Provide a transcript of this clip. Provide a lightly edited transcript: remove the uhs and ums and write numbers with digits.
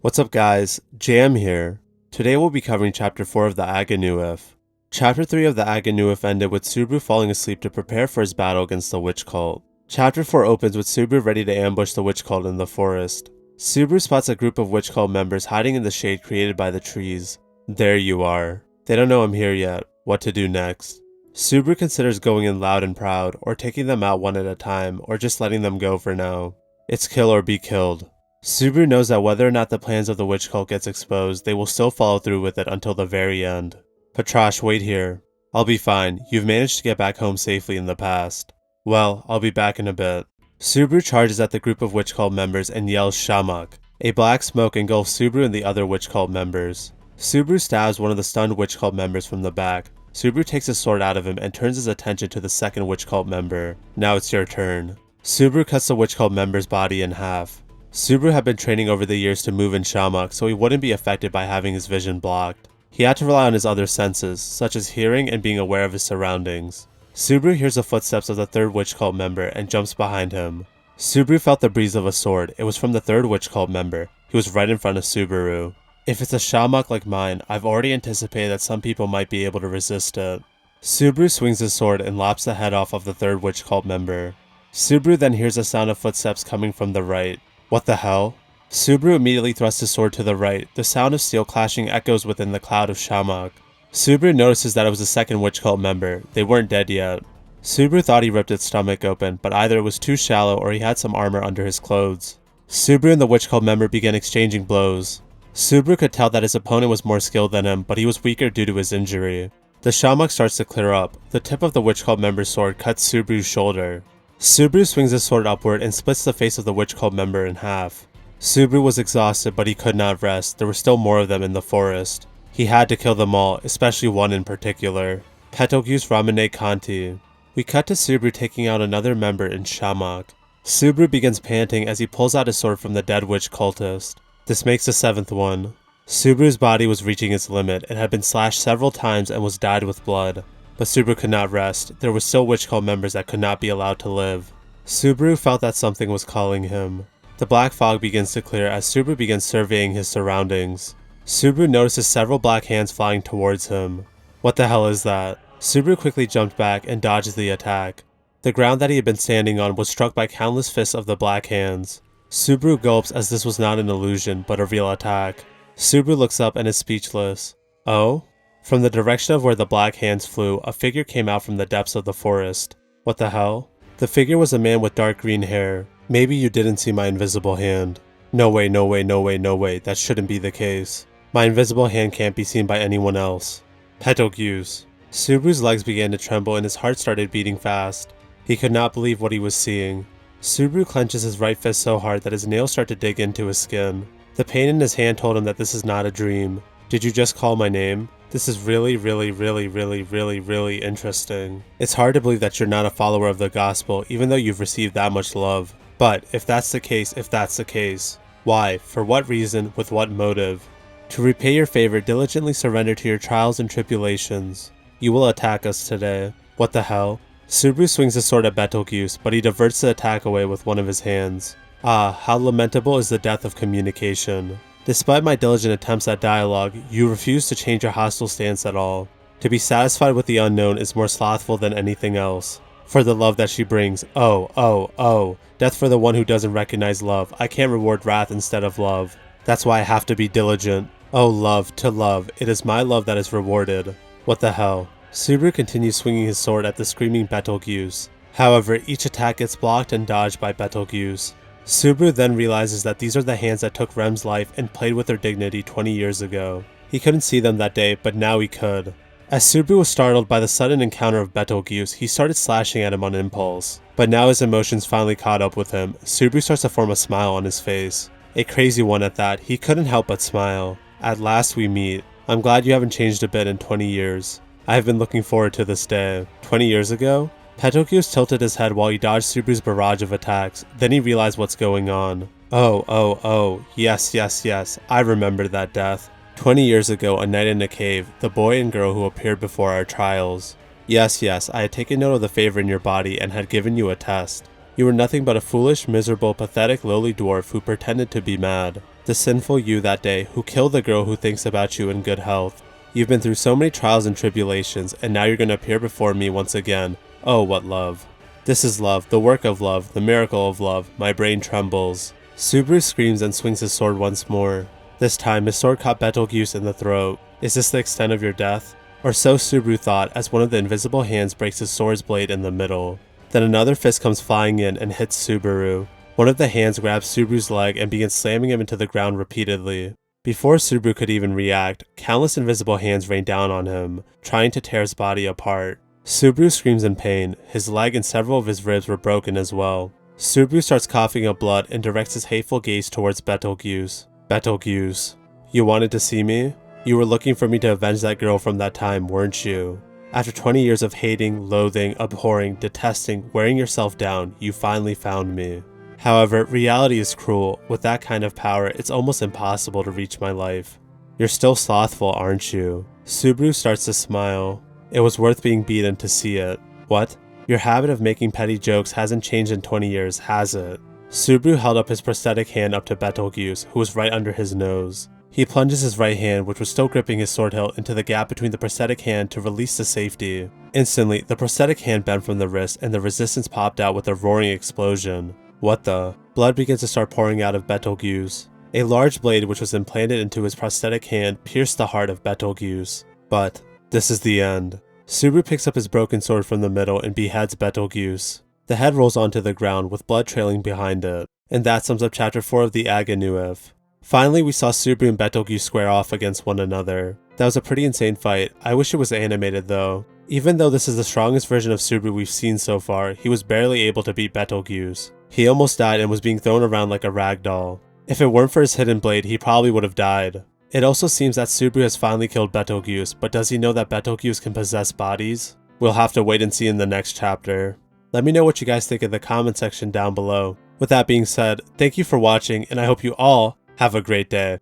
What's up guys, Jam here. Today we'll be covering Chapter 4 of the Aganau If. Chapter 3 of the Aganau If ended with Subaru falling asleep to prepare for his battle against the witch cult. Chapter 4 opens with Subaru ready to ambush the witch cult in the forest. Subaru spots a group of witch cult members hiding in the shade created by the trees. There you are. They don't know I'm here yet. What to do next? Subaru considers going in loud and proud, or taking them out one at a time, or just letting them go for now. It's kill or be killed. Subaru knows that whether or not the plans of the witch cult gets exposed, they will still follow through with it until the very end. Patrash, wait here. I'll be fine. You've managed to get back home safely in the past. Well, I'll be back in a bit. Subaru charges at the group of witch cult members and yells Shamak. A black smoke engulfs Subaru and the other witch cult members. Subaru stabs one of the stunned witch cult members from the back. Subaru takes his sword out of him and turns his attention to the second witch cult member. Now it's your turn. Subaru cuts the witch cult member's body in half. Subaru had been training over the years to move in Shamak, so he wouldn't be affected by having his vision blocked. He had to rely on his other senses, such as hearing and being aware of his surroundings. Subaru hears the footsteps of the third witch cult member and jumps behind him. Subaru felt the breeze of a sword. It was from the third witch cult member. He was right in front of Subaru. If it's a Shamak like mine, I've already anticipated that some people might be able to resist it. Subaru swings his sword and lops the head off of the third witch cult member. Subaru then hears a sound of footsteps coming from the right. What the hell? Subaru immediately thrusts his sword to the right. The sound of steel clashing echoes within the cloud of Shamak. Subaru notices that it was the second witch cult member. They weren't dead yet. Subaru thought he ripped its stomach open, but either it was too shallow or he had some armor under his clothes. Subaru and the witch cult member began exchanging blows. Subaru could tell that his opponent was more skilled than him, but he was weaker due to his injury. The Shamak starts to clear up. The tip of the witch cult member's sword cuts Subaru's shoulder. Subaru swings his sword upward and splits the face of the witch cult member in half. Subaru was exhausted, but he could not rest. There were still more of them in the forest. He had to kill them all, especially one in particular. Betelgeuse Ramane Kanti. We cut to Subaru taking out another member in Shamak. Subaru begins panting as he pulls out his sword from the dead witch cultist. This makes the seventh one. Subaru's body was reaching its limit. It had been slashed several times and was dyed with blood. But Subaru could not rest. There were still witch cult members that could not be allowed to live. Subaru felt that something was calling him. The black fog begins to clear as Subaru begins surveying his surroundings. Subaru notices several black hands flying towards him. What the hell is that? Subaru quickly jumped back and dodges the attack. The ground that he had been standing on was struck by countless fists of the black hands. Subaru gulps as this was not an illusion, but a real attack. Subaru looks up and is speechless. Oh? From the direction of where the black hands flew, a figure came out from the depths of the forest. What the hell? The figure was a man with dark green hair. Maybe you didn't see my invisible hand. No way, no way, no way, no way, that shouldn't be the case. My invisible hand can't be seen by anyone else. Betelgeuse. Subaru's legs began to tremble and his heart started beating fast. He could not believe what he was seeing. Subaru clenches his right fist so hard that his nails start to dig into his skin. The pain in his hand told him that this is not a dream. Did you just call my name? This is really interesting. It's hard to believe that you're not a follower of the gospel, even though you've received that much love. But if that's the case, why? For what reason? With what motive? To repay your favor, diligently surrender to your trials and tribulations. You will attack us today. What the hell? Subaru swings his sword at Betelgeuse, but he diverts the attack away with one of his hands. Ah, how lamentable is the death of communication. Despite my diligent attempts at dialogue, you refuse to change your hostile stance at all. To be satisfied with the unknown is more slothful than anything else. For the love that she brings, oh, death for the one who doesn't recognize love. I can't reward wrath instead of love. That's why I have to be diligent. Oh love, to love, it is my love that is rewarded. What the hell? Subaru continues swinging his sword at the screaming Betelgeuse. However, each attack gets blocked and dodged by Betelgeuse. Subaru then realizes that these are the hands that took Rem's life and played with her dignity 20 years ago. He couldn't see them that day, but now he could. As Subaru was startled by the sudden encounter of Betelgeuse, he started slashing at him on impulse. But now his emotions finally caught up with him. Subaru starts to form a smile on his face. A crazy one at that. He couldn't help but smile. At last we meet. I'm glad you haven't changed a bit in 20 years. I have been looking forward to this day. 20 years ago? Betelgeuse tilted his head while he dodged Subaru's barrage of attacks. Then he realized what's going on. Oh, yes, I remember that death. 20 years ago, a night in a cave, the boy and girl who appeared before our trials. Yes, I had taken note of the favor in your body and had given you a test. You were nothing but a foolish, miserable, pathetic, lowly dwarf who pretended to be mad. the sinful you that day who killed the girl who thinks about you in good health. You've been through so many trials and tribulations, and now you're going to appear before me once again. Oh, what love. This is love, the work of love, the miracle of love. My brain trembles. Subaru screams and swings his sword once more. This time, his sword caught Betelgeuse in the throat. Is this the extent of your death? Or so Subaru thought as one of the invisible hands breaks his sword's blade in the middle. Then another fist comes flying in and hits Subaru. One of the hands grabs Subaru's leg and begins slamming him into the ground repeatedly. Before Subaru could even react, countless invisible hands rain down on him, trying to tear his body apart. Subaru screams in pain. His leg and several of his ribs were broken as well. Subaru starts coughing up blood and directs his hateful gaze towards Betelgeuse. Betelgeuse, you wanted to see me? You were looking for me to avenge that girl from that time, weren't you? After 20 years of hating, loathing, abhorring, detesting, wearing yourself down, you finally found me. However, reality is cruel. With that kind of power, it's almost impossible to reach my life. You're still slothful, aren't you? Subaru starts to smile. It was worth being beaten to see it. What? Your habit of making petty jokes hasn't changed in 20 years, has it? Subaru held up his prosthetic hand up to Betelgeuse, who was right under his nose. He plunges his right hand, which was still gripping his sword hilt, into the gap between the prosthetic hand to release the safety. Instantly, the prosthetic hand bent from the wrist, and the resistance popped out with a roaring explosion. What the? Blood begins to start pouring out of Betelgeuse. A large blade which was implanted into his prosthetic hand pierced the heart of Betelgeuse. But this is the end. Subaru picks up his broken sword from the middle and beheads Betelgeuse. The head rolls onto the ground with blood trailing behind it. And that sums up chapter 4 of the Aganau If. Finally, we saw Subaru and Betelgeuse square off against one another. That was a pretty insane fight. I wish it was animated though. Even though this is the strongest version of Subaru we've seen so far, he was barely able to beat Betelgeuse. He almost died and was being thrown around like a rag doll. If it weren't for his hidden blade, he probably would have died. It also seems that Subaru has finally killed Betelgeuse, but does he know that Betelgeuse can possess bodies? We'll have to wait and see in the next chapter. Let me know what you guys think in the comment section down below. With that being said, thank you for watching, and I hope you all have a great day.